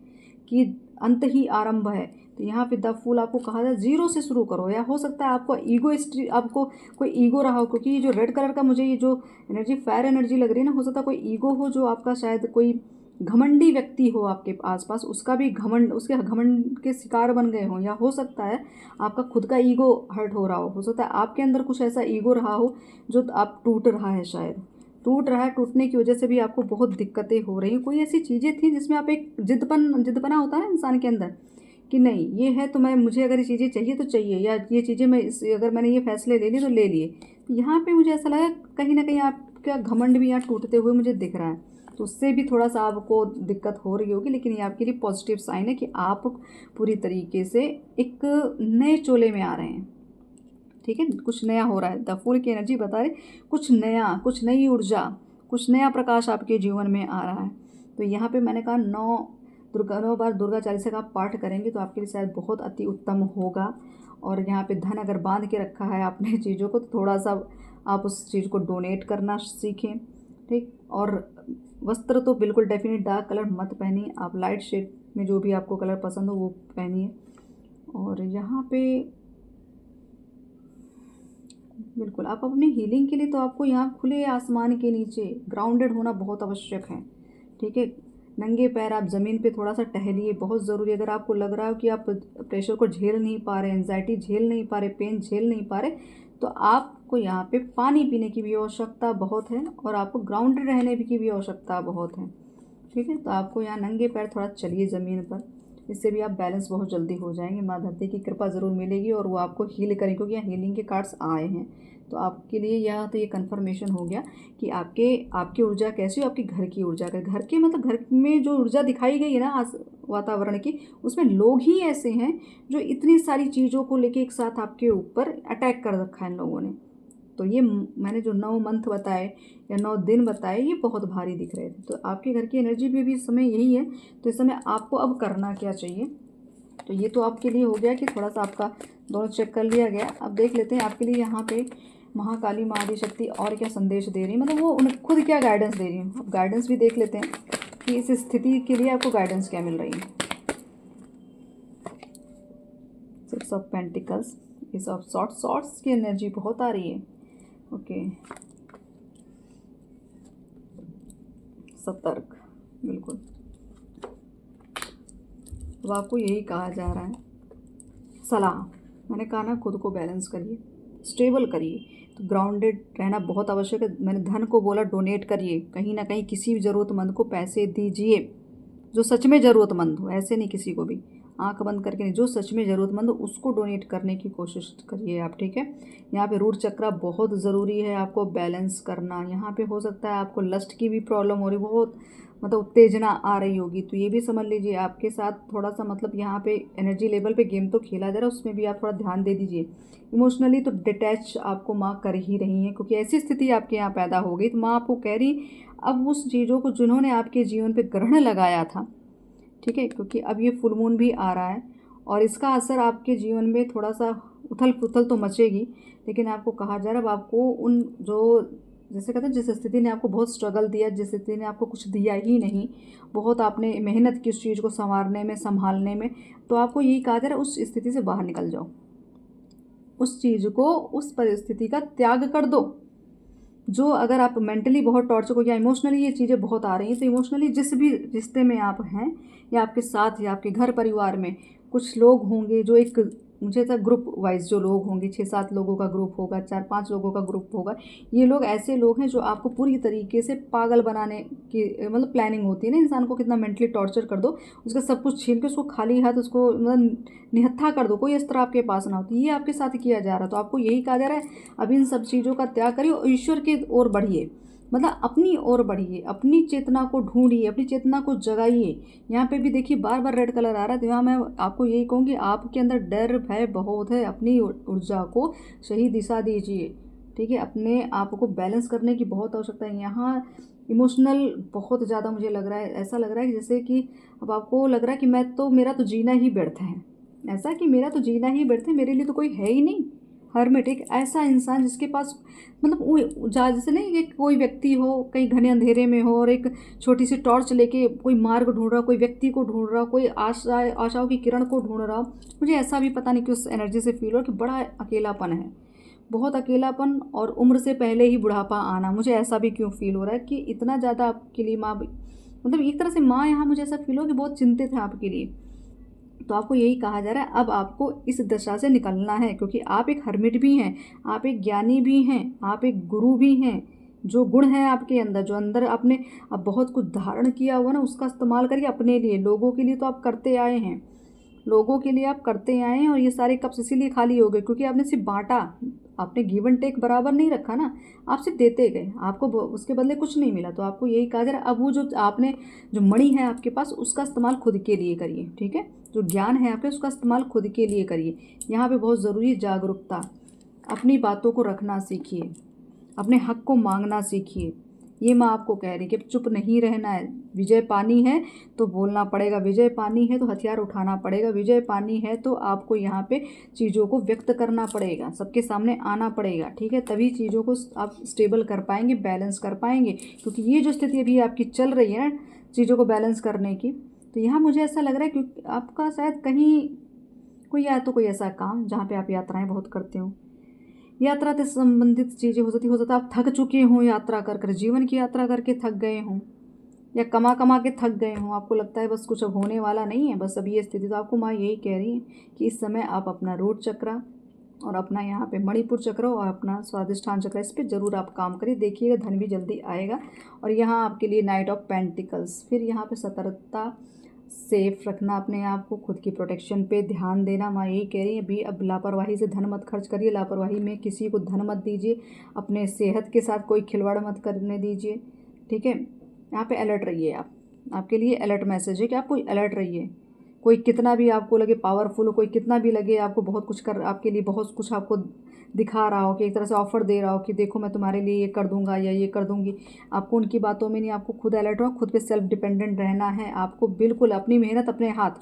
कि अंत ही आरंभ है। तो यहाँ पे द फूल आपको कहा जाए ज़ीरो से शुरू करो, या हो सकता है आपको ईगोइस्टिक, आपको कोई ईगो रहा हो, क्योंकि ये जो रेड कलर का मुझे ये जो एनर्जी फायर एनर्जी लग रही है ना, हो सकता है कोई ईगो हो जो आपका, शायद कोई घमंडी व्यक्ति हो आपके आसपास, उसका भी घमंड, उसके घमंड के शिकार बन गए हो, या हो सकता है आपका खुद का ईगो हर्ट हो रहा हो सकता है आपके अंदर कुछ ऐसा ईगो रहा हो जो आप टूट रहा है, शायद टूट रहा है, टूटने की वजह से भी आपको बहुत दिक्कतें हो रही हैं। कोई ऐसी चीज़ें थी जिसमें आप एक जिद्दपना होता है ना इंसान के अंदर, कि नहीं ये है तो मैं, मुझे अगर ये चीज़ें चाहिए तो चाहिए, या ये चीज़ें मैं अगर मैंने ये फैसले ले लिए तो ले लिए। तो यहाँ पे मुझे ऐसा लगा कहीं ना कहीं आपका घमंड भी यहाँ टूटते हुए मुझे दिख रहा है, तो उससे भी थोड़ा सा आपको दिक्कत हो रही होगी, लेकिन ये आपके लिए पॉजिटिव साइन है कि आप पूरी तरीके से एक नए चोले में आ रहे हैं। ठीक है, कुछ नया हो रहा है, द फूल की एनर्जी बता रहे कुछ नया, कुछ नई ऊर्जा, कुछ नया प्रकाश आपके जीवन में आ रहा है। तो यहाँ पे मैंने कहा 9 बार दुर्गा चालीसा का आप पाठ करेंगे तो आपके लिए शायद बहुत अति उत्तम होगा। और यहाँ पे धन अगर बांध के रखा है आपने चीज़ों को, तो थोड़ा सा आप उस चीज़ को डोनेट करना सीखें। ठीक, और वस्त्र तो बिल्कुल डेफिनेट डार्क कलर मत पहनिए, आप लाइट शेड में जो भी आपको कलर पसंद हो वो पहनिए। और यहाँ पे बिल्कुल आप अपनी हीलिंग के लिए, तो आपको यहाँ खुले आसमान के नीचे ग्राउंडेड होना बहुत आवश्यक है। ठीक है, नंगे पैर आप ज़मीन पे थोड़ा सा टहलिए, बहुत ज़रूरी है। अगर आपको लग रहा हो कि आप प्रेशर को झेल नहीं पा रहे, एंजाइटी झेल नहीं पा रहे, पेन झेल नहीं पा रहे, तो आपको यहाँ पे पानी पीने की भी आवश्यकता बहुत है, और आपको ग्राउंडेड रहने की भी आवश्यकता बहुत है। ठीक है, तो आपको यहाँ नंगे पैर थोड़ा चलिए ज़मीन पर, इससे भी आप बैलेंस बहुत जल्दी हो जाएंगे। माँ धरती की कृपा ज़रूर मिलेगी और वो आपको हील करेंगे, क्योंकि यहाँ हीलिंग के कार्ड्स आए हैं। तो आपके लिए यहाँ तो ये कन्फर्मेशन हो गया कि आपकी ऊर्जा कैसी हो, आपके घर की ऊर्जा, घर के मतलब घर में जो ऊर्जा दिखाई गई है ना वातावरण की, उसमें लोग ही ऐसे हैं जो इतनी सारी चीज़ों को लेके एक साथ आपके ऊपर अटैक कर रखा है इन लोगों ने। तो ये मैंने जो 9 मंथ बताए या 9 दिन बताए, ये बहुत भारी दिख रहे थे। तो आपके घर की एनर्जी भी इस समय यही है। तो इस समय आपको अब करना क्या चाहिए, तो ये तो आपके लिए हो गया कि थोड़ा सा आपका दोनों चेक कर लिया गया। अब देख लेते हैं आपके लिए यहाँ पे महाकाली माँ आदिशक्ति और क्या संदेश दे रही है, मतलब वो उन्हें खुद क्या गाइडेंस दे रही है। अब गाइडेंस भी देख लेते हैं कि इस स्थिति के लिए आपको गाइडेंस क्या मिल रही है। 6 ऑफ पेंटिकल्स, इस ऑफ सॉर्ट्स की एनर्जी बहुत आ रही है। ओके, सतर्क, बिल्कुल। अब आपको यही कहा जा रहा है, सलाह मैंने कहा ना, खुद को बैलेंस करिए, स्टेबल करिए। तो ग्राउंडेड रहना बहुत आवश्यक है। मैंने धन को बोला डोनेट करिए, कहीं ना कहीं किसी भी ज़रूरतमंद को पैसे दीजिए, जो सच में ज़रूरतमंद हो, ऐसे नहीं किसी को भी आंख बंद करके नहीं, जो सच में ज़रूरतमंद हो उसको डोनेट करने की कोशिश करिए आप। ठीक है, यहाँ पे रूट चक्र बहुत ज़रूरी है आपको बैलेंस करना। यहाँ पे हो सकता है आपको लस्ट की भी प्रॉब्लम हो रही, बहुत मतलब उत्तेजना आ रही होगी, तो ये भी समझ लीजिए आपके साथ थोड़ा सा मतलब यहाँ पे एनर्जी लेवल पे गेम तो खेला जा रहा है, उसमें भी आप थोड़ा ध्यान दे दीजिए। इमोशनली तो डिटैच आपको माँ कर ही रही है, क्योंकि ऐसी स्थिति आपके यहाँ पैदा हो गई। तो माँ आपको कह रही अब उस चीज़ों को जिन्होंने आपके जीवन पे ग्रहण लगाया था, ठीक है, क्योंकि अब ये फुल मून भी आ रहा है और इसका असर आपके जीवन में थोड़ा सा उथल पुथल तो मचेगी, लेकिन आपको कहा जा रहा है अब आपको उन जो जैसे कहते हैं जिस स्थिति ने आपको बहुत स्ट्रगल दिया, जिस स्थिति ने आपको कुछ दिया ही नहीं, बहुत आपने मेहनत की उस चीज़ को संवारने में, संभालने में, तो आपको यही कहा जा रहा है उस स्थिति से बाहर निकल जाओ, उस चीज़ को, उस परिस्थिति का त्याग कर दो। जो अगर आप मेंटली बहुत टॉर्चर हो या इमोशनली ये चीज़ें बहुत आ रही हैं, तो इमोशनली जिस भी रिश्ते में आप हैं या आपके साथ या आपके घर परिवार में कुछ लोग होंगे जो एक मुझे ऐसा ग्रुप वाइज जो लोग होंगे, 6-7 लोगों का ग्रुप होगा, 4-5 लोगों का ग्रुप होगा, ये लोग ऐसे लोग हैं जो आपको पूरी तरीके से पागल बनाने की मतलब प्लानिंग होती है ना, इंसान को कितना मेंटली टॉर्चर कर दो, उसका सब कुछ छीन के उसको खाली हाथ उसको मतलब निहत्था कर दो, कोई इस तरह आपके पास ना हो। तो ये आपके साथ किया जा रहा है, तो आपको यही कहा जा रहा है अब इन सब चीज़ों का त्याग करिए और ईश्वर की ओर बढ़िए, मतलब अपनी ओर बढ़िए, अपनी चेतना को ढूंढिए, अपनी चेतना को जगाइए। यहाँ पे भी देखिए बार बार रेड कलर आ रहा है, तो यहाँ मैं आपको यही कहूँगी आपके अंदर डर भय बहुत है, अपनी ऊर्जा को सही दिशा दीजिए। ठीक है, अपने आप को बैलेंस करने की बहुत आवश्यकता है। यहाँ इमोशनल बहुत ज़्यादा मुझे लग रहा है, ऐसा लग रहा है जैसे कि अब आपको लग रहा है कि मेरा तो जीना ही व्यर्थ है, ऐसा कि मेरा तो जीना ही व्यर्थ है, मेरे लिए तो कोई है ही नहीं, हर्मिट एक ऐसा इंसान जिसके पास मतलब वो जैसे नहीं कि कोई व्यक्ति हो कहीं घने अंधेरे में हो और एक छोटी सी टॉर्च लेके कोई मार्ग ढूंढ रहा, कोई व्यक्ति को ढूंढ रहा, कोई आशाओं की किरण को ढूंढ रहा। मुझे ऐसा भी पता नहीं कि उस एनर्जी से फील हो कि बड़ा अकेलापन है, बहुत अकेलापन, और उम्र से पहले ही बुढ़ापा आना। मुझे ऐसा भी क्यों फील हो रहा है कि इतना ज़्यादा आपके लिए माँ, मतलब एक तरह से माँ यहाँ मुझे ऐसा फील हो कि बहुत चिंतित है आपके लिए। तो आपको यही कहा जा रहा है अब आपको इस दशा से निकलना है, क्योंकि आप एक हर्मिट भी हैं, आप एक ज्ञानी भी हैं, आप एक गुरु भी हैं। जो गुण है आपके अंदर, जो अंदर आपने अब बहुत कुछ धारण किया हुआ ना, उसका इस्तेमाल करिए अपने लिए। लोगों के लिए तो आप करते आए हैं, लोगों के लिए आप करते आए हैं, और ये सारे कप्स इसीलिए खाली हो गए क्योंकि आपने सिर्फ बांटा, आपने गिव एंड टेक बराबर नहीं रखा ना, आप सिर्फ देते गए, आपको उसके बदले कुछ नहीं मिला। तो आपको यही कहा जा रहा है अब वो जो आपने जो मणि है आपके पास, उसका इस्तेमाल खुद के लिए करिए, ठीक है। जो ज्ञान है आपके, उसका इस्तेमाल खुद के लिए करिए। यहाँ पे बहुत ज़रूरी जागरूकता, अपनी बातों को रखना सीखिए, अपने हक को मांगना सीखिए। ये माँ आपको कह रही कि चुप नहीं रहना है। विजय पानी है तो बोलना पड़ेगा, विजय पानी है तो हथियार उठाना पड़ेगा, विजय पानी है तो आपको यहाँ पे चीज़ों को व्यक्त करना पड़ेगा, सबके सामने आना पड़ेगा, ठीक है। तभी चीज़ों को आप स्टेबल कर पाएंगे, बैलेंस कर पाएंगे। क्योंकि ये जो स्थिति अभी आपकी चल रही है ना चीज़ों को बैलेंस करने की, तो यहाँ मुझे ऐसा लग रहा है क्योंकि आपका शायद कहीं कोई या तो कोई ऐसा काम जहाँ पे आप यात्राएं बहुत करते हो, यात्रा से संबंधित चीज़ें हो सकता है आप थक चुके हों, यात्रा कर कर, जीवन की यात्रा करके थक गए हों, या कमा कमा के थक गए हों। आपको लगता है बस कुछ अब होने वाला नहीं है, बस अभी ये स्थिति। तो आपको माँ यही कह रही है कि इस समय आप अपना रूट चक्र और अपना यहाँ पे मणिपुर चक्र और अपना स्वादिष्ठान चक्र, इस पर ज़रूर आप काम करिए, देखिएगा धन भी जल्दी आएगा। और यहाँ आपके लिए नाइट ऑफ पेंटिकल्स, फिर यहाँ पे सतर्कता, सेफ रखना अपने आप को, खुद की प्रोटेक्शन पे ध्यान देना। माँ यही कह रही है भी अब लापरवाही से धन मत खर्च करिए, लापरवाही में किसी को धन मत दीजिए, अपने सेहत के साथ कोई खिलवाड़ मत करने दीजिए, ठीक है। यहाँ पे अलर्ट रहिए आप, आपके लिए अलर्ट मैसेज है कि आप कोई अलर्ट रहिए। कोई कितना भी आपको लगे पावरफुल, कोई कितना भी लगे आपको बहुत कुछ कर, आपके लिए बहुत कुछ आपको दिखा रहा हो कि एक तरह से ऑफ़र दे रहा हो कि देखो मैं तुम्हारे लिए ये कर दूंगा या ये कर दूंगी, आपको उनकी बातों में नहीं, आपको खुद अलर्ट हो, खुद पे सेल्फ डिपेंडेंट रहना है आपको, बिल्कुल अपनी मेहनत अपने हाथ,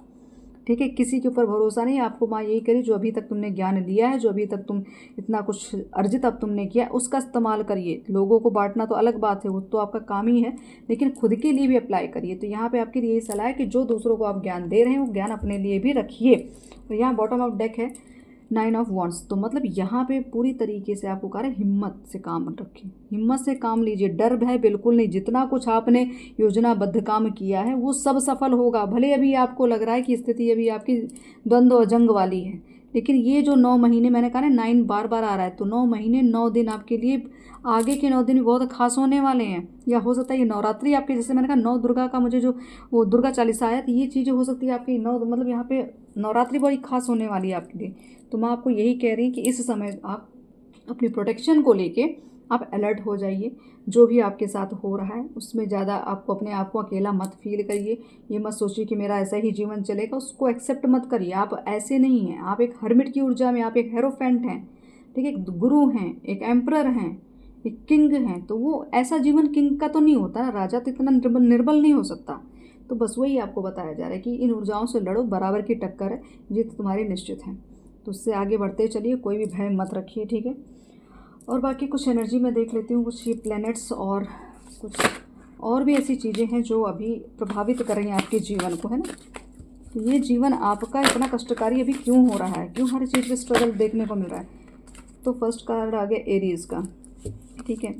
ठीक है। किसी के ऊपर भरोसा नहीं। आपको माँ यही करी जो अभी तक तुमने ज्ञान लिया है, जो अभी तक तुम इतना कुछ अर्जित अब तुमने किया, उसका इस्तेमाल करिए। लोगों को बांटना तो अलग बात है, वो तो आपका काम ही है, लेकिन खुद के लिए भी अप्लाई करिए। तो यहाँ पे आपके लिए यही सलाह है कि जो दूसरों को आप ज्ञान दे रहे हैं वो ज्ञान अपने लिए भी रखिए। और यहाँ बॉटम ऑफ डेक है 9 ऑफ वॉन्ड्स, तो मतलब यहाँ पे पूरी तरीके से आपको कह रहे हैं हिम्मत से काम रखें, हिम्मत से काम लीजिए, डर भय बिल्कुल नहीं। जितना कुछ आपने योजनाबद्ध काम किया है वो सब सफल होगा। भले अभी आपको लग रहा है कि स्थिति अभी आपकी द्वंद्व और जंग वाली है, लेकिन ये जो 9 महीने, मैंने कहा ना 9 बार बार आ रहा है, तो 9 महीने 9 दिन आपके लिए, आगे के 9 दिन भी बहुत खास होने वाले हैं। या हो सकता है ये नवरात्रि आपके, जैसे मैंने कहा 9 दुर्गा का मुझे जो वो दुर्गा चालीसा आया, तो ये चीज़ें हो सकती है आपकी 9, मतलब यहाँ पे नवरात्रि बड़ी खास होने वाली है आपके लिए। तो मैं आपको यही कह रही कि इस समय आप अपनी प्रोटेक्शन को लेके आप अलर्ट हो जाइए। जो भी आपके साथ हो रहा है उसमें ज़्यादा आपको अपने आप को अकेला मत फील करिए। ये मत सोचिए कि मेरा ऐसा ही जीवन चलेगा, उसको एक्सेप्ट मत करिए। आप ऐसे नहीं हैं, आप एक हर्मिट की ऊर्जा में, आप एक हेरोफेंट हैं, ठीक है, एक गुरु हैं, एक एम्परर हैं, एक किंग हैं। तो वो ऐसा जीवन किंग का तो नहीं होता ना, राजा तो इतना निर्बल नहीं हो सकता। तो बस वही आपको बताया जा रहा है कि इन ऊर्जाओं से लड़ो, बराबर की टक्कर है, जीत तुम्हारी निश्चित है। तो उससे आगे बढ़ते चलिए, कोई भी भय मत रखिए, ठीक है। और बाकी कुछ एनर्जी मैं देख लेती हूँ, कुछ ये प्लैनेट्स और कुछ और भी ऐसी चीज़ें हैं जो अभी प्रभावित कर रही हैं आपके जीवन को, है ना। तो ये जीवन आपका इतना कष्टकारी अभी क्यों हो रहा है, क्यों हर चीज़ में स्ट्रगल देखने को मिल रहा है। तो फर्स्ट कार्ड आ गया एरीज का, ठीक है।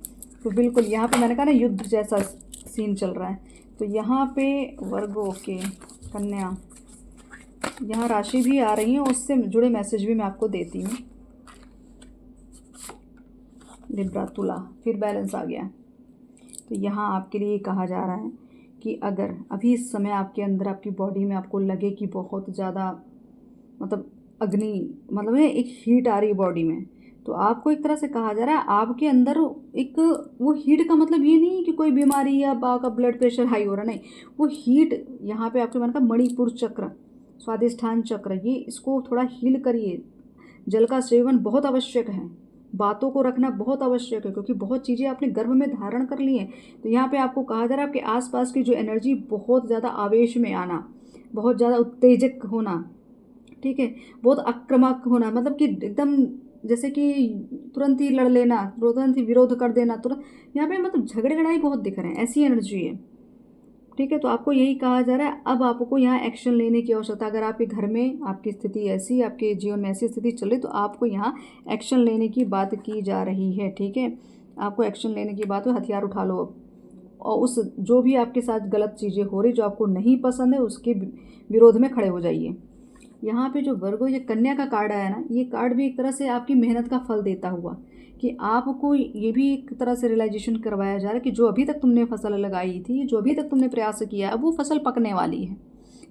तो बिल्कुल यहाँ पे मैंने कहा ना युद्ध जैसा सीन चल रहा है। तो यहाँ पे वर्गो के कन्या, यहाँ राशि भी आ रही है, उससे जुड़े मैसेज भी मैं आपको देती हूँ। लिब्रा तुला, फिर बैलेंस आ गया। तो यहाँ आपके लिए कहा जा रहा है कि अगर अभी इस समय आपके अंदर, आपकी बॉडी में आपको लगे कि बहुत ज़्यादा मतलब अग्नि, मतलब एक हीट आ रही है बॉडी में, तो आपको एक तरह से कहा जा रहा है आपके अंदर एक, वो हीट का मतलब ये नहीं कि कोई बीमारी या आपका ब्लड प्रेशर हाई हो रहा, नहीं। वो हीट यहाँ पे आपके मन का मणिपुर चक्र, स्वादिष्ठान चक्र, ये इसको थोड़ा हील करिए। जल का सेवन बहुत आवश्यक है, बातों को रखना बहुत आवश्यक है, क्योंकि बहुत चीज़ें आपने गर्भ में धारण कर ली हैं। तो यहाँ पे आपको कहा जा रहा है आपके आसपास की जो एनर्जी, बहुत ज़्यादा आवेश में आना, बहुत ज़्यादा उत्तेजक होना, ठीक है। बहुत आक्रामक होना, मतलब कि एकदम जैसे कि तुरंत ही लड़ लेना, तुरंत ही विरोध कर देना, तुरंत यहाँ पे मतलब झगड़े लड़ाई बहुत दिख रहे हैं, ऐसी एनर्जी है। ठीक है, तो आपको यही कहा जा रहा है, अब आपको यहाँ एक्शन लेने की आवश्यकता, अगर आपके घर में आपकी स्थिति ऐसी, आपके जीवन में ऐसी स्थिति चल रही, तो आपको यहाँ एक्शन लेने की बात की जा रही है। ठीक है, आपको एक्शन लेने की बात हो, हथियार उठा लो अब, और उस जो भी आपके साथ गलत चीज़ें हो रही, जो आपको नहीं पसंद है, उसके विरोध में खड़े हो जाइए। यहाँ पे जो वर्गो, ये कन्या का कार्ड आया ना, ये कार्ड भी एक तरह से आपकी मेहनत का फल देता हुआ, कि आपको ये भी एक तरह से रियलाइजेशन करवाया जा रहा है कि जो अभी तक तुमने फसल लगाई थी, जो अभी तक तुमने प्रयास किया, अब वो फसल पकने वाली है।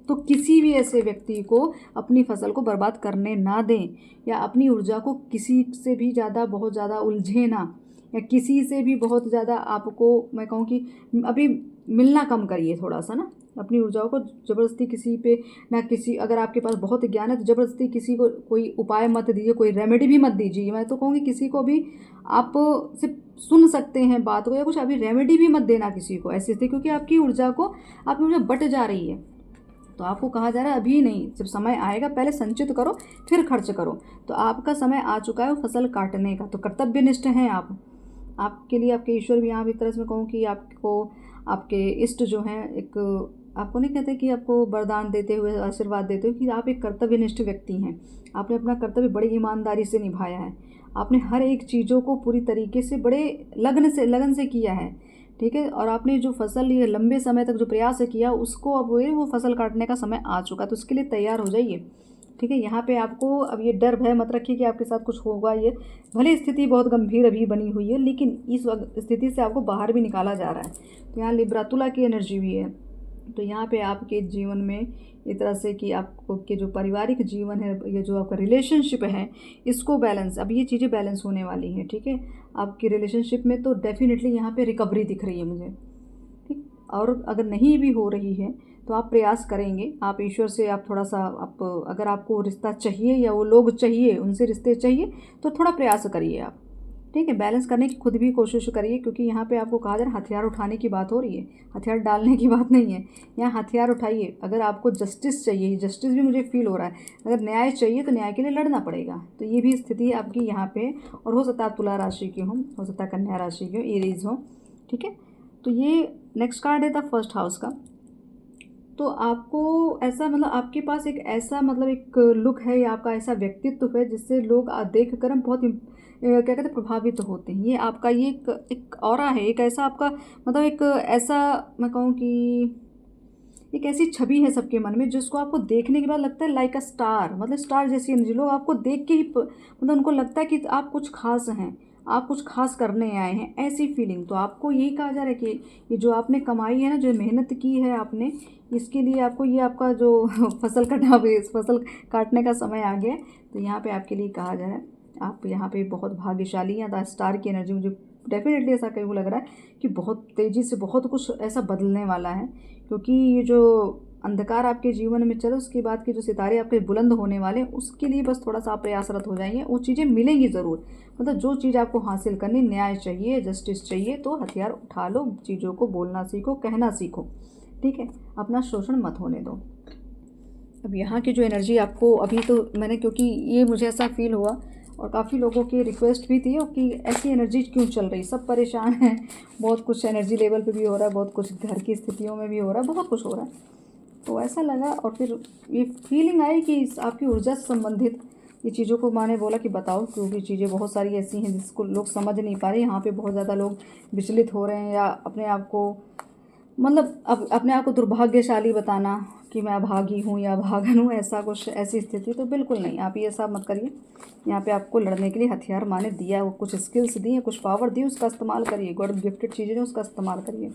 तो किसी भी ऐसे व्यक्ति को अपनी फसल को बर्बाद करने ना दें, या अपनी ऊर्जा को किसी से भी ज़्यादा बहुत ज़्यादा उलझे ना, या किसी से भी बहुत ज़्यादा आपको, मैं कहूँ कि अभी मिलना कम करिए थोड़ा सा ना, अपनी ऊर्जाओं को ज़बरदस्ती किसी पे ना, किसी, अगर आपके पास बहुत ज्ञान है तो ज़बरदस्ती किसी को कोई उपाय मत दीजिए, कोई रेमेडी भी मत दीजिए। मैं तो कहूँगी किसी को भी आप सिर्फ सुन सकते हैं बात को, या कुछ अभी रेमेडी भी मत देना किसी को ऐसी स्थिति, क्योंकि आपकी ऊर्जा को, आपकी ऊर्जा बट जा रही है। तो आपको कहा जा रहा है अभी नहीं, जब समय आएगा पहले संचित करो फिर खर्च करो। तो आपका समय आ चुका है फसल काटने का, तो कर्तव्यनिष्ठ हैं आप। आपके लिए आपके ईश्वर भी, यहाँ भी एक तरह से मैं कहूँ कि आपको आपके इष्ट जो हैं, एक आपको नहीं कहते कि आपको वरदान देते हुए, आशीर्वाद देते हुए, कि आप एक कर्तव्यनिष्ठ व्यक्ति हैं। आपने अपना कर्तव्य बड़ी ईमानदारी से निभाया है, आपने हर एक चीज़ों को पूरी तरीके से बड़े लगन से किया है। ठीक है, और आपने जो फसल, ये लंबे समय तक जो प्रयास किया, उसको अब वो फसल काटने का समय आ चुका, तो उसके लिए तैयार हो जाइए। ठीक है, यहाँ पे आपको अब ये डर भय मत रखिए कि आपके साथ कुछ होगा। ये भले स्थिति बहुत गंभीर अभी बनी हुई है, लेकिन इस स्थिति से आपको बाहर भी निकाला जा रहा है। तो यहाँ लिब्रा तुला की एनर्जी भी है। तो यहाँ पे आपके जीवन में इस तरह से कि आपको के जो पारिवारिक जीवन है, ये जो आपका रिलेशनशिप है, इसको बैलेंस, अब ये चीज़ें बैलेंस होने वाली हैं। ठीक है, आपकी रिलेशनशिप में तो डेफिनेटली यहाँ पे रिकवरी दिख रही है मुझे। ठीक, और अगर नहीं भी हो रही है तो आप प्रयास करेंगे, आप ईश्वर से आप थोड़ा सा, आप अगर आपको रिश्ता चाहिए या वो लोग चाहिए, उनसे रिश्ते चाहिए, तो थोड़ा प्रयास करिए आप। ठीक है, बैलेंस करने की खुद भी कोशिश करिए, क्योंकि यहाँ पे आपको कहा जा रहा है हथियार उठाने की बात हो रही है, हथियार डालने की बात नहीं है। यहाँ हथियार उठाइए। अगर आपको जस्टिस चाहिए, जस्टिस भी मुझे फील हो रहा है, अगर न्याय चाहिए तो न्याय के लिए लड़ना पड़ेगा। तो ये भी स्थिति आपकी यहाँ पे, और हो सकता है आप तुला राशि के हो सकता है कन्या राशि के हो, एरीज हो। ठीक है, तो ये नेक्स्ट कार्ड है द फर्स्ट हाउस का। तो आपको ऐसा, मतलब आपके पास एक ऐसा, मतलब एक लुक है, या आपका ऐसा व्यक्तित्व है जिससे लोग देख कर बहुत क्या कहते हैं, प्रभावित होते हैं। ये आपका ये एक ऑरा है, एक ऐसा आपका, मतलब एक ऐसा, मैं कहूँ कि एक ऐसी छवि है सबके मन में, जिसको आपको देखने के बाद लगता है लाइक अ स्टार, मतलब स्टार जैसी एनर्जी। लोग आपको देख के ही मतलब उनको लगता है कि आप कुछ खास हैं, आप कुछ खास करने आए हैं, ऐसी फीलिंग। तो आपको यही कहा जा रहा है कि ये जो आपने कमाई है ना, जो मेहनत की है आपने, इसके लिए आपको ये आपका जो फसल कटा, इस फसल काटने का समय आ गया है। तो यहाँ पे आपके लिए कहा जा रहा है, आप यहाँ पे बहुत भाग्यशाली हैं। द स्टार की एनर्जी मुझे डेफिनेटली ऐसा कहीं लग रहा है कि बहुत तेज़ी से बहुत कुछ ऐसा बदलने वाला है, क्योंकि ये जो अंधकार आपके जीवन में चले, उसके बाद के जो सितारे आपके बुलंद होने वाले हैं, उसके लिए बस थोड़ा सा आप प्रयासरत हो जाएंगे, वो चीज़ें मिलेंगी ज़रूर। मतलब जो चीज़ आपको हासिल करनी, न्याय चाहिए, जस्टिस चाहिए, तो हथियार उठा लो, चीज़ों को बोलना सीखो, कहना सीखो। ठीक है, अपना शोषण मत होने दो। अब यहाँ की जो एनर्जी आपको अभी, तो मैंने, क्योंकि ये मुझे ऐसा फील हुआ, और काफ़ी लोगों की रिक्वेस्ट भी थी कि ऐसी एनर्जी क्यों चल रही, सब परेशान हैं, बहुत कुछ एनर्जी लेवल पे भी हो रहा है, बहुत कुछ घर की स्थितियों में भी हो रहा है, बहुत कुछ हो रहा है। तो ऐसा लगा, और फिर ये फीलिंग आई कि आपकी ऊर्जा से संबंधित ये चीज़ों को मैंने बोला कि बताओ, क्योंकि चीज़ें बहुत सारी ऐसी हैं जिसको लोग समझ नहीं पा रहे। यहाँ पे बहुत ज़्यादा लोग विचलित हो रहे हैं, या अपने आप को, मतलब अपने आप को दुर्भाग्यशाली बताना कि मैं अभागी हूँ या अभागन हूँ, ऐसा कुछ, ऐसी स्थिति तो बिल्कुल नहीं। आप ये सब मत करिए। यहाँ पे आपको लड़ने के लिए हथियार माने दिया, वो कुछ स्किल्स दी हैं, कुछ पावर दी, उसका इस्तेमाल करिए। गॉड गिफ्टेड चीज़ें हैं, उसका इस्तेमाल करिए।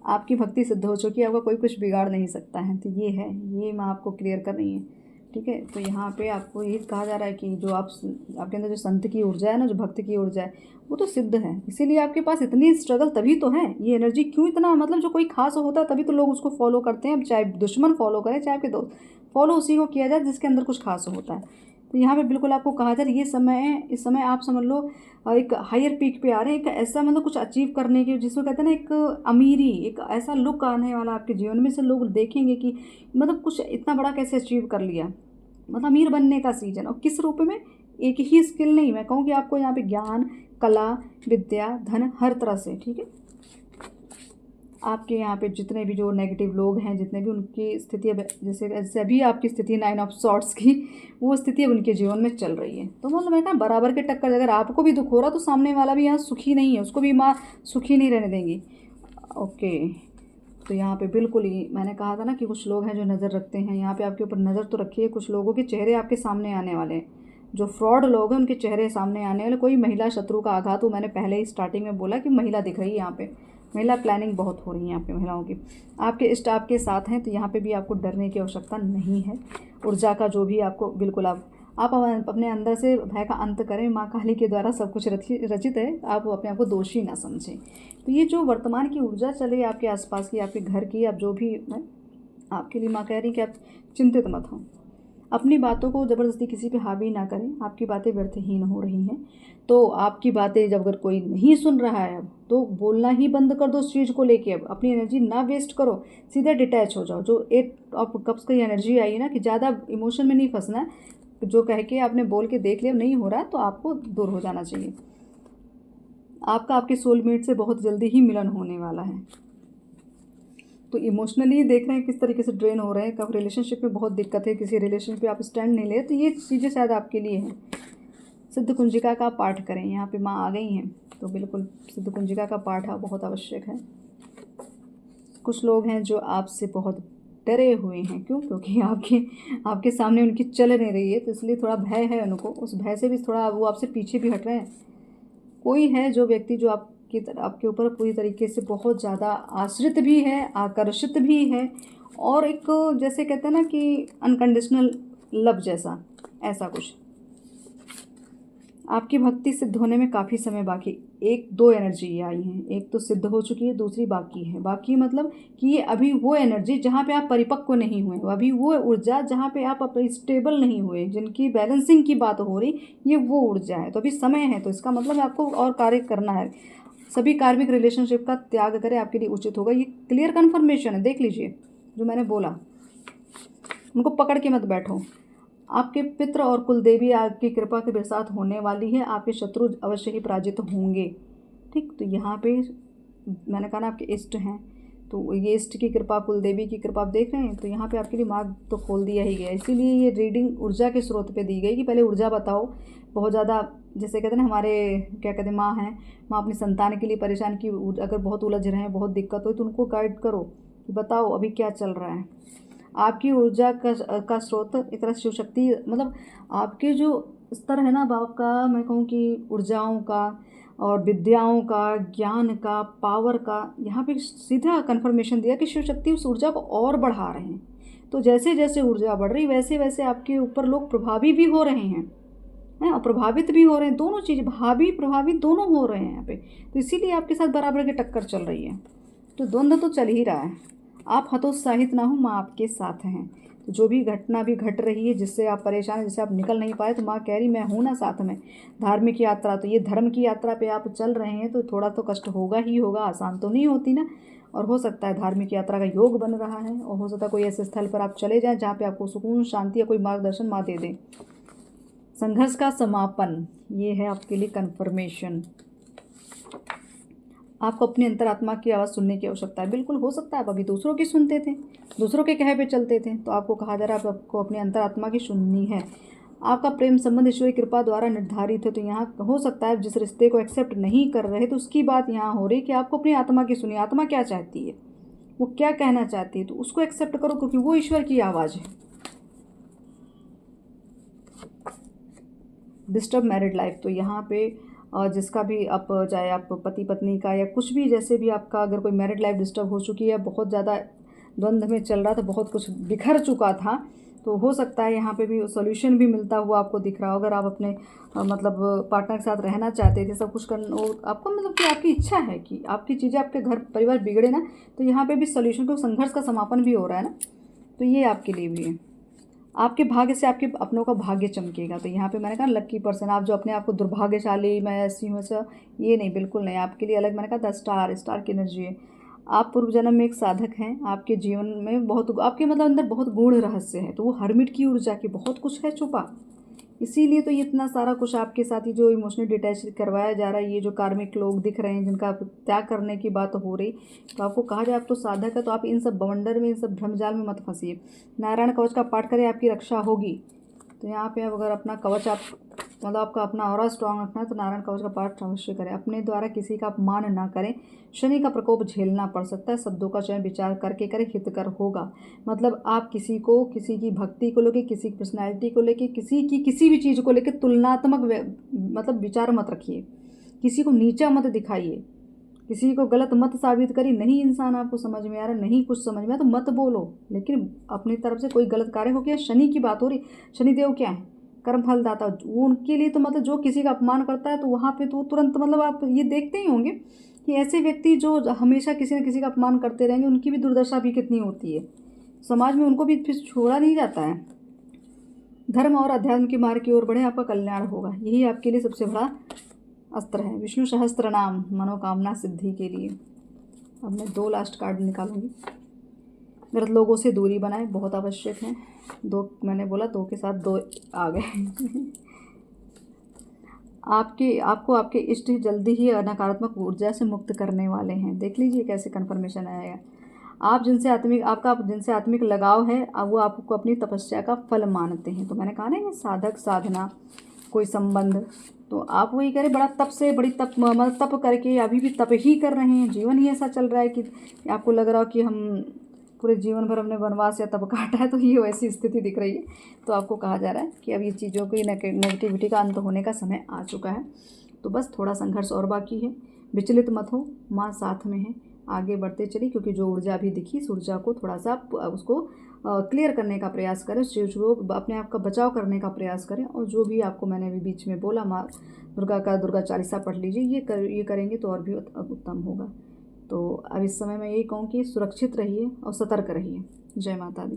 आपकी भक्ति सिद्ध हो चुकी है, आपका कोई कुछ बिगाड़ नहीं सकता है। तो ये है, ये मैं आपको क्लियर कर रही है। ठीक है, तो यहाँ पे आपको ये कहा जा रहा है कि जो आपके अंदर जो संत की ऊर्जा है ना, जो भक्त की ऊर्जा है, वो तो सिद्ध है। इसीलिए आपके पास इतनी स्ट्रगल तभी तो है। ये एनर्जी क्यों इतना, मतलब जो कोई खास होता है तभी तो लोग उसको फॉलो करते हैं, चाहे दुश्मन फॉलो करे, चाहे आपके दोस्त, फॉलो उसी को किया जाए जिसके अंदर कुछ खास होता है। तो यहाँ पे बिल्कुल आपको कहा जा रहा है, ये समय, इस समय आप समझ लो एक हायर पीक पे आ रहे हैं, एक ऐसा, मतलब कुछ अचीव करने के, जिसको कहते हैं ना एक अमीरी, एक ऐसा लुक आने वाला आपके जीवन में, से लोग देखेंगे कि मतलब कुछ इतना बड़ा कैसे अचीव कर लिया। मतलब अमीर बनने का सीजन। और किस रूप में, एक ही स्किल नहीं, मैं कहूँ कि आपको यहाँ पे ज्ञान, कला, विद्या, धन, हर तरह से, ठीक है। आपके यहाँ पे जितने भी जो नेगेटिव लोग हैं, जितने भी उनकी स्थिति अब जैसे जैसे अभी आपकी स्थिति 9 ऑफ सॉर्ट्स की, वो स्थिति अब उनके जीवन में चल रही है। तो मतलब मैं कहा बराबर के टक्कर, अगर आपको भी दुख हो रहा तो सामने वाला भी यहाँ सुखी नहीं है, उसको भी माँ सुखी नहीं रहने देंगी। ओके, तो यहाँ पे बिल्कुल ही मैंने कहा था ना कि कुछ लोग हैं जो नज़र रखते हैं, यहाँ पे आपके ऊपर नज़र तो रखी है। कुछ लोगों के चेहरे आपके सामने आने वाले हैं, जो फ्रॉड लोग हैं उनके चेहरे सामने आने वाले। कोई महिला शत्रु का आघात हो, मैंने पहले ही स्टार्टिंग में बोला कि महिला दिख रही है यहाँ पे, महिला प्लानिंग बहुत हो रही है यहाँ पे महिलाओं की। आपके इष्ट आपके साथ हैं, तो यहाँ पे भी आपको डरने की आवश्यकता नहीं है। ऊर्जा का जो भी आपको बिल्कुल आप अपने अंदर से भय का अंत करें। माँ काली के द्वारा सब कुछ रचित है, आप अपने आप को दोषी ना समझें। तो ये जो वर्तमान की ऊर्जा चल रही है आपके आसपास की, आपके घर की, आप जो भी, मैं आपके लिए माँ कह रही कि आप चिंतित मत हो, अपनी बातों को ज़बरदस्ती किसी पे हावी ना करें। आपकी बातें व्यर्थहीन हो रही हैं, तो आपकी बातें जब अगर कोई नहीं सुन रहा है अब, तो बोलना ही बंद कर दो उस चीज़ को लेके। अब अपनी एनर्जी ना वेस्ट करो, सीधे डिटैच हो जाओ। जो 8 ऑफ कप्स की एनर्जी आई है ना, कि ज़्यादा इमोशन में नहीं फंसना है, जो कह के आपने बोल के देख लिया नहीं हो रहा है, तो आपको दूर हो जाना चाहिए। आपका आपके सोलमेट से बहुत जल्दी ही मिलन होने वाला है। तो इमोशनली देख रहे हैं किस तरीके से ड्रेन हो रहे हैं, कब रिलेशनशिप में बहुत दिक्कत है, किसी रिलेशनशिप पे आप स्टैंड नहीं ले, तो ये चीज़ें शायद आपके लिए हैं। सिद्ध कुंजिका का पाठ करें, यहाँ पे माँ आ गई हैं, तो बिल्कुल सिद्ध कुंजिका का पाठ बहुत आवश्यक है। कुछ लोग हैं जो आपसे बहुत डरे हुए हैं, क्यों? क्योंकि आपके सामने उनकी चल नहीं रही है, तो इसलिए थोड़ा भय है उनको। उस भय से भी थोड़ा वो आपसे पीछे भी हट रहे हैं। कोई है जो व्यक्ति जो आपके ऊपर पूरी तरीके से बहुत ज़्यादा आश्रित भी है, आकर्षित भी है, और एक जैसे कहते हैं ना कि अनकंडीशनल लव जैसा, ऐसा कुछ। आपकी भक्ति सिद्ध होने में काफ़ी समय बाकी। 1-2 एनर्जी आई हैं, एक तो सिद्ध हो चुकी है, दूसरी बाकी है। बाकी मतलब कि ये अभी वो एनर्जी जहाँ पे आप परिपक्व नहीं हुए, अभी वो ऊर्जा जहाँ पे आप स्टेबल नहीं हुए, जिनकी बैलेंसिंग की बात हो रही, ये वो ऊर्जा है। तो अभी समय है, तो इसका मतलब आपको और कार्य करना है। सभी कार्मिक रिलेशनशिप का त्याग करें, आपके लिए उचित होगा। ये क्लियर कन्फर्मेशन है, देख लीजिए जो मैंने बोला, उनको पकड़ के मत बैठो। आपके पितृ और कुलदेवी आपकी कृपा के साथ होने वाली है। आपके शत्रु अवश्य ही पराजित होंगे, ठीक। तो यहाँ पे मैंने कहा ना आपके इष्ट हैं, तो ये इष्ट की कृपा, कुलदेवी की कृपा आप देख रहे हैं, तो यहाँ पे आपके लिए मार्ग तो खोल दिया ही गया। इसीलिए ये रीडिंग ऊर्जा के स्रोत पे दी गई कि पहले ऊर्जा बताओ। बहुत ज़्यादा जैसे कहते हैं ना, हमारे क्या कहते हैं, माँ हैं, माँ अपनी संतान के लिए परेशान की, अगर बहुत उलझ रहे हैं, बहुत दिक्कत हो, तो उनको गाइड करो कि बताओ अभी क्या चल रहा है। आपकी ऊर्जा का स्रोत एक तरह शिव शक्ति, मतलब आपके जो स्तर है ना बाप का, मैं कहूँ कि ऊर्जाओं का और विद्याओं का, ज्ञान का, पावर का, यहाँ पे सीधा कन्फर्मेशन दिया कि शिव शक्ति उस ऊर्जा को और बढ़ा रहे हैं। तो जैसे जैसे ऊर्जा बढ़ रही, वैसे वैसे आपके ऊपर लोग प्रभावी भी हो रहे हैं और प्रभावित भी हो रहे हैं। दोनों चीज़, भावी प्रभावित दोनों हो रहे हैं यहाँ पे। तो इसीलिए आपके साथ बराबर की टक्कर चल रही है, तो द्वंद्व तो चल ही रहा है। आप हतोत्साहित ना हो, माँ आपके साथ हैं। तो जो भी घटना भी घट रही है, जिससे आप परेशान हैं, जिससे आप निकल नहीं पाए, तो माँ कह रही मैं हूँ ना साथ में। धार्मिक यात्रा, तो ये धर्म की यात्रा पे आप चल रहे हैं, तो थोड़ा तो कष्ट होगा ही होगा, आसान तो नहीं होती ना। और हो सकता है धार्मिक यात्रा का योग बन रहा है, और हो सकता है कोई ऐसे स्थल पर आप चले जाएँ जहाँ पे आपको सुकून, शांति या कोई मार्गदर्शन माँ दे दें। संघर्ष का समापन, ये है आपके लिए कन्फर्मेशन। आपको अपनी अंतरात्मा की आवाज़ सुनने की आवश्यकता है। बिल्कुल हो सकता है आप अभी दूसरों की सुनते थे, दूसरों के कहे पे चलते थे, तो आपको कहा जा रहा है आपको अपनी अंतरात्मा की सुननी है। आपका प्रेम संबंध ईश्वर की कृपा द्वारा निर्धारित है, तो यहाँ हो सकता है जिस रिश्ते को एक्सेप्ट नहीं कर रहे, तो उसकी बात यहाँ हो रही कि आपको अपनी आत्मा की सुनिए। आत्मा क्या चाहती है, वो क्या कहना चाहती है, तो उसको एक्सेप्ट करो, क्योंकि वो ईश्वर की आवाज़ है। डिस्टर्ब मैरिड लाइफ, तो यहाँ पे जिसका भी आप, चाहे आप पति पत्नी का या कुछ भी, जैसे भी आपका अगर कोई मैरिड लाइफ डिस्टर्ब हो चुकी है, बहुत ज़्यादा द्वंद्व में चल रहा था, बहुत कुछ बिखर चुका था, तो हो सकता है यहाँ पे भी सॉल्यूशन भी मिलता हुआ आपको दिख रहा हो। अगर आप अपने मतलब पार्टनर के साथ रहना चाहते थे, सब कुछ करना आपको, मतलब कि आपकी इच्छा है कि आपकी चीज़ें, आपके घर परिवार बिगड़े ना, तो यहाँ पे भी सॉल्यूशन, को संघर्ष का समापन भी हो रहा है ना, तो ये आपके लिए भी है। आपके भाग्य से आपके अपनों का भाग्य चमकेगा। तो यहाँ पे मैंने कहा लकी पर्सन, आप जो अपने आप को दुर्भाग्यशाली, मैं ऐसी हूँ ऐसा, ये नहीं, बिल्कुल नहीं। आपके लिए अलग मैंने कहा था स्टार की एनर्जी है। आप पूर्व जन्म में एक साधक हैं, आपके जीवन में बहुत आपके मतलब अंदर बहुत गूढ़ रहस्य है, तो वो हर्मिट की ऊर्जा की बहुत कुछ है छुपा, इसीलिए तो ये इतना सारा कुछ आपके साथ ही जो इमोशनली डिटैच करवाया जा रहा है, ये जो कार्मिक लोग दिख रहे हैं जिनका आप त्याग करने की बात हो रही, तो आपको कहा जाए आप तो साधक है, तो आप इन सब बवंडर में, इन सब भ्रमजाल में मत फंसिए। नारायण कवच का पाठ करें, आपकी रक्षा होगी। तो यहाँ पे अब अगर अपना कवच आप मतलब आपका अपना ऑरा स्ट्रांग रखना है तो नारायण कवच का पाठ अवश्य करें। अपने द्वारा किसी का अपमान ना करें, शनि का प्रकोप झेलना पड़ सकता है। शब्दों का चयन विचार करके करें, हितकर होगा। मतलब आप किसी को, किसी की भक्ति को लेकर, किसी की पर्सनैलिटी को लेकर, किसी भी चीज़ को लेकर तुलनात्मक मतलब विचार मत रखिए, किसी को नीचा मत दिखाइए, किसी को गलत मत साबित करिए। नहीं इंसान आपको समझ में आ रहा, नहीं कुछ समझ में आ तो मत बोलो, लेकिन अपनी तरफ से कोई गलत कार्य हो गया। शनि की बात हो रही, शनिदेव क्या है, कर्म फलदाता, वो उनके लिए तो मतलब जो किसी का अपमान करता है तो वहाँ पे तो तुरंत मतलब आप ये देखते ही होंगे कि ऐसे व्यक्ति जो हमेशा किसी न किसी का अपमान करते रहेंगे, उनकी भी दुर्दशा भी कितनी होती है समाज में, उनको भी फिर छोड़ा नहीं जाता है। धर्म और अध्यात्म के मार्ग की ओर बढ़े, आपका कल्याण होगा, यही आपके लिए सबसे बड़ा अस्त्र है। विष्णु सहस्त्र नाम मनोकामना सिद्धि के लिए। अब मैं 2 लास्ट कार्ड निकालूंगी। गलत लोगों से दूरी बनाए, बहुत आवश्यक है। 2 मैंने बोला, 2 के साथ 2 आ गए। आपको आपके इष्ट जल्दी ही नकारात्मक ऊर्जा से मुक्त करने वाले हैं। देख लीजिए कैसे कन्फर्मेशन आएगा। आप जिनसे आत्मिक लगाव है, अब वो आपको अपनी तपस्या का फल मानते हैं। तो मैंने कहा ना, ये साधक साधना कोई संबंध, तो आप वही करें, बड़ा तप से, बड़ी तप मतलब तप करके, अभी भी तप ही कर रहे हैं। जीवन ही ऐसा चल रहा है कि आपको लग रहा हो कि हम पूरे जीवन भर हमने वनवास या तप काटा है, तो ये वैसी स्थिति दिख रही है। तो आपको कहा जा रहा है कि अब ये चीज़ों की नेगेटिविटी का अंत होने का समय आ चुका है। तो बस थोड़ा संघर्ष और बाकी है, विचलित मत हो, माँ साथ में है, आगे बढ़ते चलिए। क्योंकि जो ऊर्जा अभी दिखी, इस ऊर्जा को थोड़ा सा उसको क्लियर करने का प्रयास करें, उस चीज़ को अपने आप का बचाव करने का प्रयास करें। और जो भी आपको मैंने अभी बीच में बोला, माँ दुर्गा चालीसा पढ़ लीजिए, ये करेंगे तो और भी उत्तम होगा। तो अब इस समय मैं यही कहूँ कि सुरक्षित रहिए और सतर्क रहिए। जय माता दी।